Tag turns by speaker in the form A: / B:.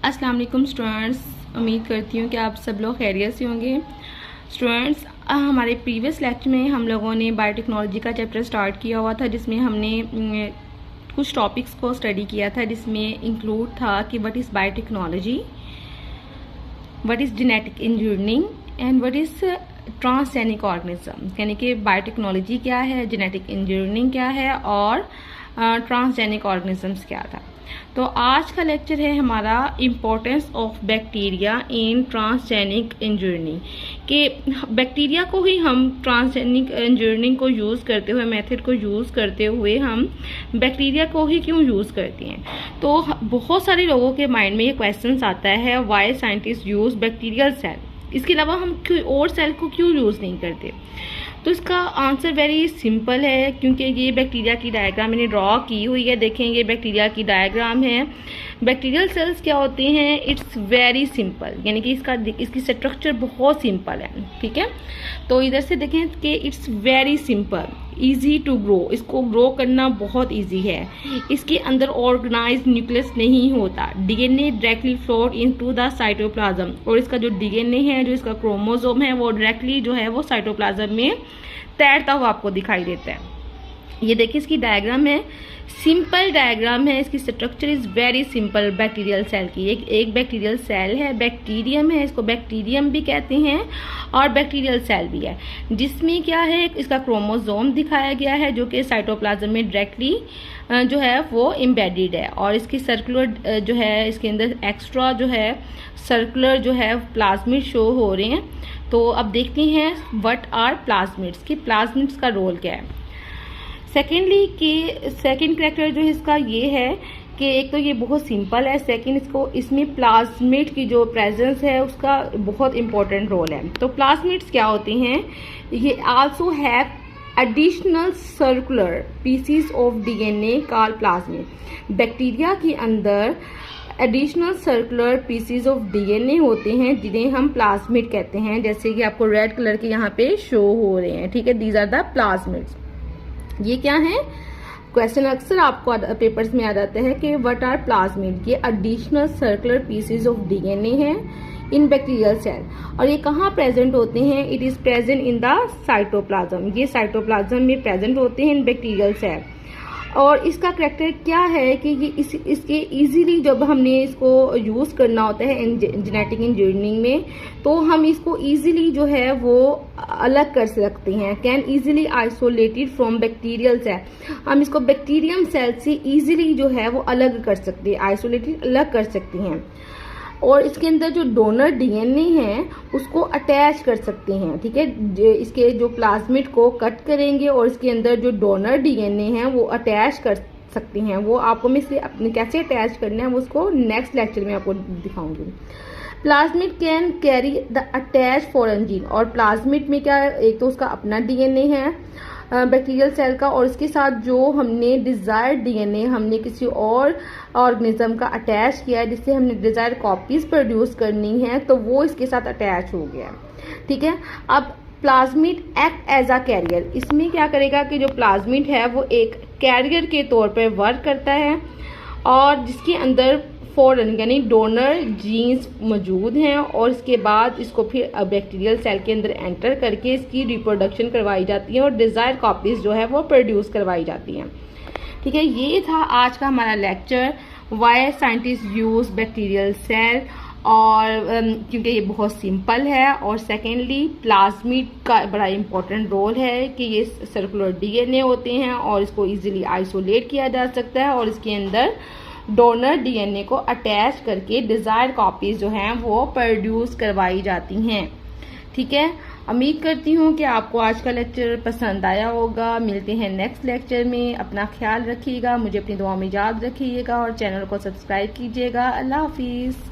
A: अस्सलाम वालेकुम स्टूडेंट्स, उम्मीद करती हूँ कि आप सब लोग खैरियत से होंगे। स्टूडेंट्स, हमारे प्रीवियस लेक्चर में हम लोगों ने बायोटेक्नोलॉजी का चैप्टर स्टार्ट किया हुआ था, जिसमें हमने कुछ टॉपिक्स को स्टडी किया था, जिसमें इंक्लूड था कि what is biotechnology, what is genetic engineering and what is transgenic organism. यानी कि बायोटेक्नोलॉजी क्या है, जेनेटिक इंजीनियरिंग क्या है और ट्रांसजेनिक ऑर्गेनिजम्स क्या था। तो आज का लेक्चर है हमारा importance of bacteria in transgenic engineering, कि बैक्टीरिया को ही हम ट्रांसजेनिक इंजीनियरिंग को यूज़ करते हुए, मेथड को यूज़ करते हुए हम बैक्टीरिया को ही क्यों यूज़ करते हैं। तो बहुत सारे लोगों के माइंड में ये क्वेश्चन आता है, why scientist use bacterial cell, इसके अलावा हम कोई और सेल को क्यों यूज़ नहीं करते। तो इसका आंसर वेरी सिंपल है, क्योंकि ये बैक्टीरिया की डायग्राम मैंने ड्रॉ की हुई है। देखें, ये बैक्टीरिया की डायग्राम है। बैक्टीरियल सेल्स क्या होते हैं, इट्स वेरी सिंपल, यानी कि इसकी स्ट्रक्चर बहुत सिंपल है। ठीक है, तो इधर से देखें कि it's very simple, easy to grow, इसको ग्रो करना बहुत इजी है। इसके अंदर ऑर्गेनाइज्ड न्यूक्लियस नहीं होता, DNA directly flowed into the cytoplasm, और इसका जो डीएनए है, जो इसका क्रोमोसोम है, वो डायरेक्टली जो है वो साइटोप्लाज्म में तैरता हुआ आपको दिखाई देता है। ये देखिए, इसकी डायग्राम है, सिंपल डायग्राम है, इसकी structure is very simple. Bacterial cell की एक बैक्टीरियल सेल है, बैक्टीरियम है, इसको बैक्टीरियम भी कहते हैं और बैक्टीरियल सेल भी है, जिसमें क्या है, इसका क्रोमोसोम दिखाया गया है, जो कि साइटोप्लाज्म में डायरेक्टली जो है वो एम्बेडेड है, और इसकी सर्कुलर जो है, इसके अंदर एक्स्ट्रा जो है सर्कुलर जो है प्लाज्मिड शो हो रहे हैं। तो अब देखते हैं व्हाट आर प्लाज्मिड्स, कि प्लाज्मिड्स का रोल क्या है। सेकेंडली कि सेकेंड कैरेक्टर जो इसका ये है कि एक तो ये बहुत सिंपल है, सेकेंड इसमें प्लाज्मिड की जो प्रेजेंस है उसका बहुत इंपॉर्टेंट रोल है। तो प्लाज्मिड्स क्या होते हैं, ये also have additional circular PCs of DNA called plasmid. Bacteria के अंदर additional circular PCs of DNA होते हैं, जिन्हें हम प्लाज्मिड कहते हैं, जैसे कि आपको रेड कलर के यहाँ पे शो हो रहे हैं। ठीक है, दीज आर द प्लाज्मिड्स। ये क्या है, क्वेश्चन अक्सर आपको पेपर्स में आ जाते हैं कि व्हाट आर प्लाज्मिड। ये additional circular pieces of DNA है इन बैक्टीरियल सेल, और ये कहाँ प्रेजेंट होते हैं, it is present in the cytoplasm. ये साइटोप्लाज्म में प्रेजेंट होते हैं इन बैक्टीरियल सेल। और इसका करैक्टर क्या है कि ये इसके इजीली जब हमने इसको यूज़ करना होता है जेनेटिक इंजीनियरिंग में, तो हम इसको इजीली जो है वो अलग कर सकते हैं, can easily isolated from bacterial cell. हम इसको बैक्टीरियम सेल से इजीली जो है वो अलग कर सकते हैं, आइसोलेटेड अलग कर सकते हैं, और इसके अंदर जो डोनर डीएनए है उसको अटैच कर सकते हैं। ठीक है, इसके जो प्लाज्मिड को कट करेंगे और इसके अंदर जो डोनर डीएनए है वो अटैच कर सकते हैं। वो आपको मैं इसलिए अपने कैसे अटैच करना है वो उसको नेक्स्ट लेक्चर में आपको दिखाऊंगी। Plasmid can carry the attach foreign gene, और प्लाज्मिड में क्या है, एक तो उसका अपना डीएनए है बैक्टीरियल सेल का, और इसके साथ जो हमने डिजायर्ड डीएनए हमने किसी और ऑर्गेनिज्म का अटैच किया है, जिससे हमने डिजायर्ड कॉपीज प्रोड्यूस करनी है, तो वो इसके साथ अटैच हो गया। ठीक है, अब plasmid act as a carrier. इसमें क्या करेगा कि जो प्लाज्मिड है वो एक कैरियर के तौर पर वर्क करता है, और जिसके अंदर फॉरेन यानी डोनर जीन्स मौजूद हैं, और इसके बाद इसको फिर बैक्टीरियल सेल के अंदर एंटर करके इसकी रिप्रोडक्शन करवाई जाती है, और डिजायर कॉपीज जो है वो प्रोड्यूस करवाई जाती हैं। ठीक है, ये था आज का हमारा lecture, why scientist use bacterial cell, और क्योंकि ये बहुत सिंपल है, और सेकेंडली प्लाज्मिड का बड़ा इंपॉर्टेंट रोल है कि ये सर्कुलर डीएनए होते हैं और इसको इजीली आइसोलेट किया जा सकता है, और इसके अंदर डोनर डीएनए को अटैच करके डिजायर्ड कॉपीज जो हैं वो प्रोड्यूस करवाई जाती हैं। ठीक है, उम्मीद करती हूँ कि आपको आज का लेक्चर पसंद आया होगा। मिलते हैं नेक्स्ट लेक्चर में, अपना ख्याल रखिएगा, मुझे अपनी दुआ में याद रखिएगा, और चैनल को सब्सक्राइब कीजिएगा। अल्लाह हाफिज़।